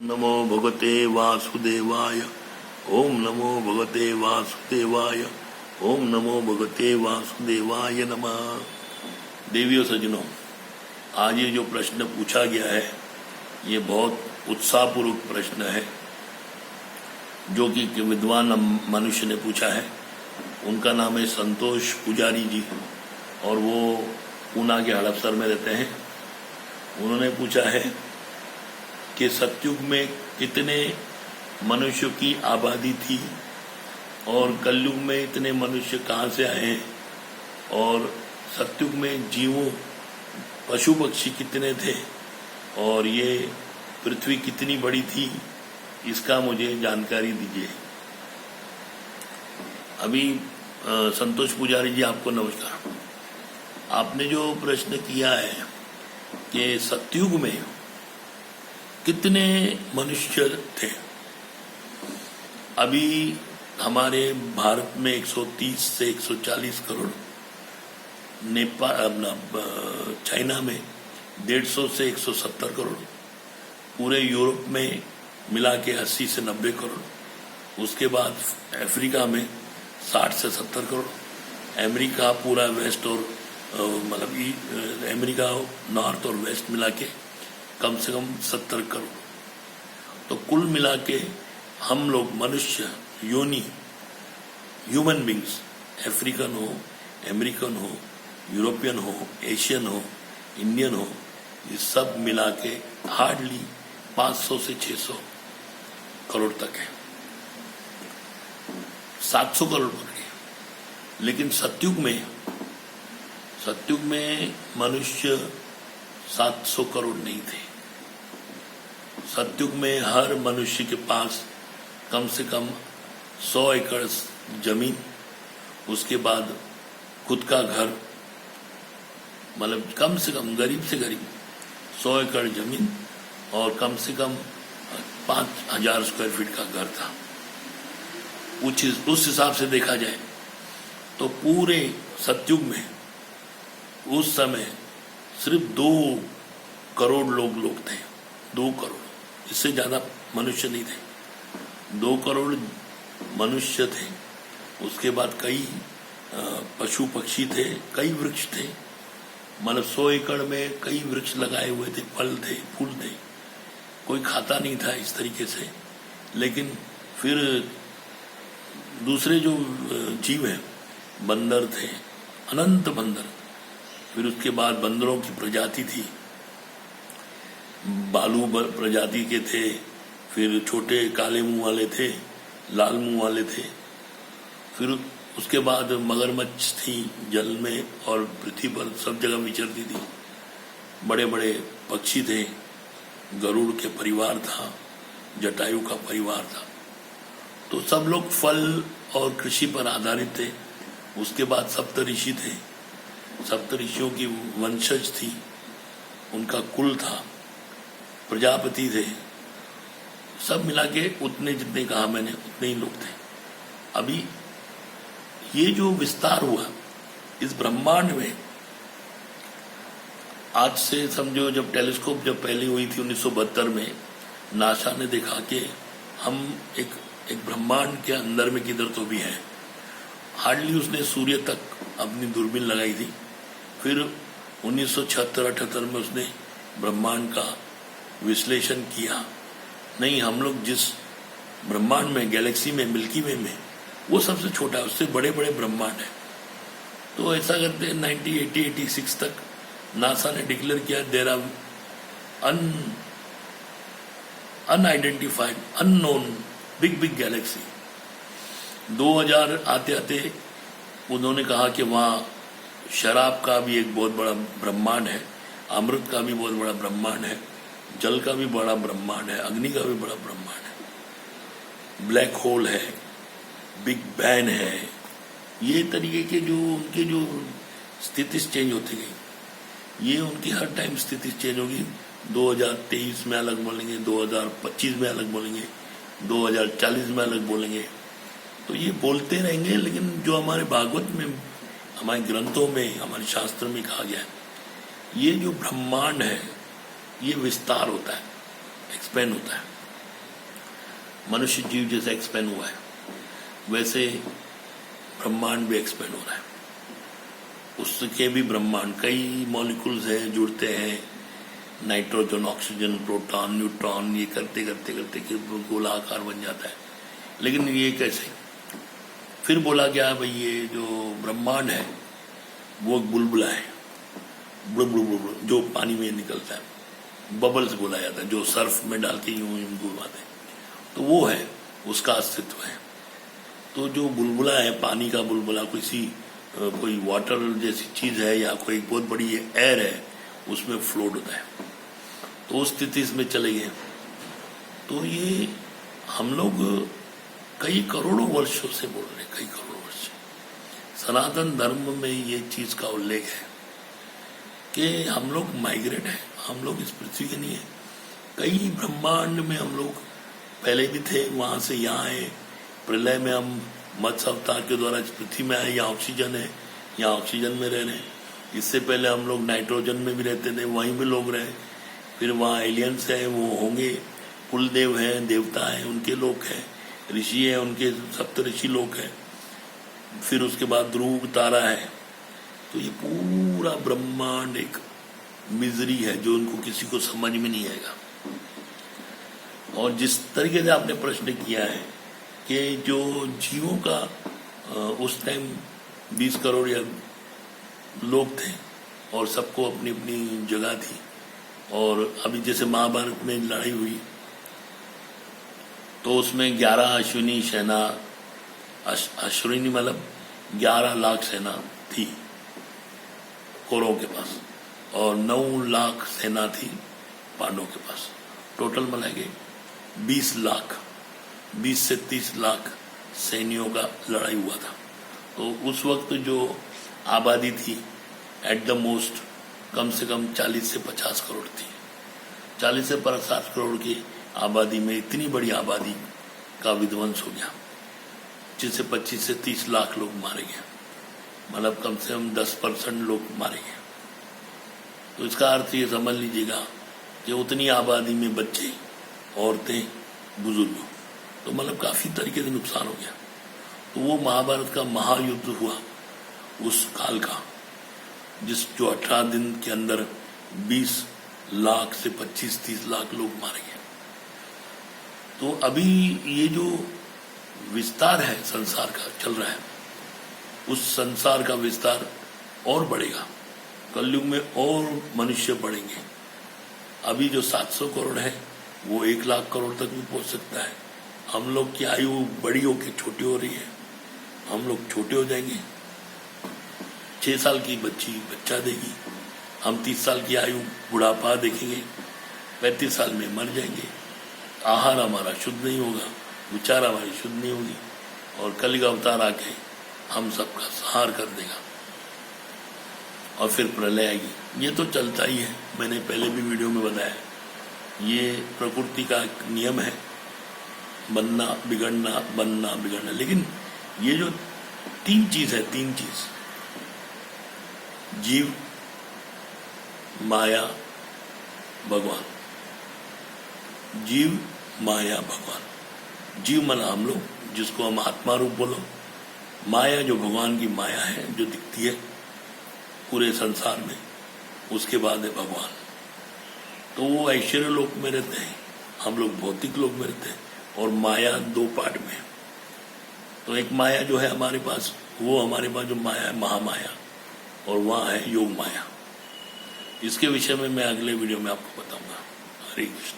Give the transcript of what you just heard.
नमो भगवते वासुदेवाय। ओम नमो भगवते वासुदेवाय। ओम नमो भगवते वासुदेवाय नमः। देवियों सज्जनों, आज ये जो प्रश्न पूछा गया है ये बहुत उत्साहपूर्वक प्रश्न है जो कि विद्वान मनुष्य ने पूछा है। उनका नाम है संतोष पुजारी जी और वो पूना के हड़पसर में रहते हैं। उन्होंने पूछा है कि सतयुग में कितने मनुष्यों की आबादी थी और कलयुग में इतने मनुष्य कहाँ से आए हैं, और सतयुग में जीवों पशु पक्षी कितने थे और ये पृथ्वी कितनी बड़ी थी, इसका मुझे जानकारी दीजिए। अभी संतोष पुजारी जी, आपको नमस्कार। आपने जो प्रश्न किया है कि सतयुग में कितने मनुष्य थे, अभी हमारे भारत में 130 से 140 करोड़, नेपाल अपना चाइना में 150 से 170 करोड़, पूरे यूरोप में मिला के 80 से 90 करोड़, उसके बाद अफ्रीका में 60 से 70 करोड़, अमेरिका पूरा वेस्ट और मतलब अमेरिका नॉर्थ और वेस्ट मिला के कम से कम 70 करोड़। तो कुल मिला के हम लोग मनुष्य योनि, ह्यूमन बींग्स, अफ्रीकन हो, अमेरिकन हो, यूरोपियन हो, एशियन हो, इंडियन हो, ये सब मिला के हार्डली 500 से 600 करोड़ तक है, 700 करोड़ बढ़ गए। लेकिन सतयुग में मनुष्य 700 करोड़ नहीं थे। सतयुग में हर मनुष्य के पास कम से कम 100 एकड़ जमीन, उसके बाद खुद का घर, मतलब कम से कम गरीब से गरीब 100 एकड़ जमीन और कम से कम 5000 स्क्वायर फीट का घर था। उस हिसाब से देखा जाए तो पूरे सतयुग में उस समय सिर्फ 2 करोड़ लोग थे। 2 करोड़, इससे ज्यादा मनुष्य नहीं थे। 2 करोड़ मनुष्य थे। उसके बाद कई पशु पक्षी थे, कई वृक्ष थे, मतलब 100 एकड़ में कई वृक्ष लगाए हुए थे, फल थे, फूल थे। कोई खाता नहीं था इस तरीके से। लेकिन फिर दूसरे जो जीव हैं, बंदर थे, अनंत बंदर। फिर उसके बाद बंदरों की प्रजाति थी, बालू प्रजाति के थे, फिर छोटे काले मुंह वाले थे, लाल मुंह वाले थे। फिर उसके बाद मगरमच्छ थी जल में और पृथ्वी पर सब जगह विचरती थी। बड़े बड़े पक्षी थे, गरुड़ के परिवार था, जटायु का परिवार था। तो सब लोग फल और कृषि पर आधारित थे। उसके बाद सप्तऋषि थे, सप्तऋषियों की वंशज थी, उनका कुल था, प्रजापति थे। सब मिला के उतने, जितने कहा मैंने, उतने ही लोग थे। अभी ये जो विस्तार हुआ इस ब्रह्मांड में, आज से समझो जब टेलीस्कोप जब पहली हुई थी 1972 में, नासा ने देखा कि हम एक ब्रह्मांड के अंदर में किधर तो भी है। हार्डली उसने सूर्य तक अपनी दूरबीन लगाई थी। फिर 1976-78 में उसने ब्रह्मांड का विश्लेषण किया। नहीं, हम लोग जिस ब्रह्मांड में, गैलेक्सी में, मिल्की वे में, वो सबसे छोटा है, उससे बड़े बड़े ब्रह्मांड है। तो ऐसा करते 1986 तक नासा ने डिक्लेयर किया there are unidentified, unknown big galaxy. 2000 आते आते उन्होंने कहा कि वहाँ शराब का भी एक बहुत बड़ा ब्रह्मांड है, अमृत का भी बहुत बड़ा ब्रह्मांड है, जल का भी बड़ा ब्रह्मांड है, अग्नि का भी बड़ा ब्रह्मांड है, ब्लैक होल है, बिग बैंग है। ये तरीके के जो उनके जो स्थिति चेंज होती गई, ये उनकी हर टाइम स्थिति चेंज होगी। 2023 में अलग बोलेंगे, 2025 में अलग बोलेंगे, 2040 में अलग बोलेंगे। तो ये बोलते रहेंगे। लेकिन जो हमारे भागवत में, हमारे ग्रंथों में, हमारे शास्त्र में कहा गया है, ये जो ब्रह्मांड है ये विस्तार होता है, एक्सपेंड होता है। मनुष्य जीव जैसे एक्सपेंड हुआ है, वैसे ब्रह्मांड भी एक्सपेंड हो रहा है। उसके भी ब्रह्मांड कई मॉलिक्यूल्स हैं, जुड़ते हैं, नाइट्रोजन, ऑक्सीजन, प्रोटॉन, न्यूट्रॉन, ये करते करते करते कि गोलाकार बन जाता है। लेकिन ये कैसे? फिर बोला गया भाई ये जो ब्रह्मांड है वो एक बुलबुला है, बुलबुल जो पानी में निकलता है, बबल्स बोला जाता है, जो सर्फ में डाल के यूं घुमाते हैं, तो वो है, उसका अस्तित्व है। तो जो बुलबुला है, पानी का बुलबुला, कोई वाटर जैसी चीज है या कोई बहुत बड़ी एयर है, उसमें फ्लोट होता है, तो उस स्थिति इसमें चले गए। तो ये हम लोग कई करोड़ों वर्षों से बोल रहे हैं, कई करोड़ों वर्ष। सनातन धर्म में ये चीज का उल्लेख है कि हम लोग माइग्रेट हैं, हम लोग इस पृथ्वी के नहीं है। कई ब्रह्मांड में हम लोग पहले भी थे, वहां से यहाँ आए, प्रलय में हम मत्स्य अवतार के द्वारा इस पृथ्वी में आए, यहाँ ऑक्सीजन है, यहाँ ऑक्सीजन में रह रहे हैं। इससे पहले हम लोग नाइट्रोजन में भी रहते थे, वहीं भी लोग रहे। फिर वहाँ एलियंस हैं, वो होंगे, कुलदेव हैं, देवता हैं, उनके लोग हैं, ऋषि हैं, उनके सप्त ऋषि लोग हैं। फिर उसके बाद ध्रुव तारा है। तो ये पूरा ब्रह्मांड एक मिजरी है जो उनको किसी को समझ में नहीं आएगा। और जिस तरीके से आपने प्रश्न किया है कि जो जीवों का उस टाइम 20 करोड़ या लोग थे और सबको अपनी अपनी जगह थी, और अभी जैसे महाभारत में लड़ाई हुई तो उसमें 11 अश्विनी सेना, अश्विनी मतलब 11 लाख सेना थी कौरवों के पास, और 9 लाख सेना थी पांडवों के पास। टोटल मिला के 20 लाख, 20 से 30 लाख सैनियों का लड़ाई हुआ था। तो उस वक्त जो आबादी थी एट द मोस्ट कम से कम 40 से 50 करोड़ थी। 40 से 50 करोड़ की आबादी में इतनी बड़ी आबादी का विध्वंस हो गया, जिससे 25 से 30 लाख लोग मारे गए, मतलब कम से कम 10% लोग मारे गए। तो इसका अर्थ ये समझ लीजिएगा कि उतनी आबादी में बच्चे, औरतें, बुजुर्ग, तो मतलब काफी तरीके से नुकसान हो गया। तो वो महाभारत का महायुद्ध हुआ उस काल का, जो 18 दिन के अंदर 20 लाख से 25-30 लाख लोग मारे गए। तो अभी ये जो विस्तार है संसार का चल रहा है, उस संसार का विस्तार और बढ़ेगा। कलयुग में और मनुष्य बढ़ेंगे। अभी जो 700 करोड़ है वो 1 लाख करोड़ तक भी पहुंच सकता है। हम लोग की आयु बड़ी होकर छोटी हो रही है, हम लोग छोटे हो जाएंगे। 6 साल की बच्ची बच्चा देगी, हम 30 साल की आयु बुढ़ापा देखेंगे, 35 साल में मर जाएंगे। आहार हमारा शुद्ध नहीं होगा, विचार हमारी शुद्ध नहीं होगी, और कलियुग अवतार आके हम सबका संहार कर देगा और फिर प्रलय आएगी। ये तो चलता ही है, मैंने पहले भी वीडियो में बताया, ये प्रकृति का एक नियम है, बनना बिगड़ना, बनना बिगड़ना। लेकिन ये जो 3 चीज है, 3 चीज, जीव, माया, भगवान। जीव, माया, भगवान। जीव मन हम लोग, जिसको हम आत्मा रूप बोलो। माया जो भगवान की माया है, जो दिखती है पूरे संसार में, उसके बाद है भगवान। तो वो ऐश्वर्य लोक में रहते हैं, हम लोग भौतिक लोक में रहते हैं। और माया 2 पार्ट में। तो एक माया जो है हमारे पास, वो हमारे पास जो माया है महामाया, और वहां है योग माया। इसके विषय में मैं अगले वीडियो में आपको बताऊंगा। हरे कृष्ण।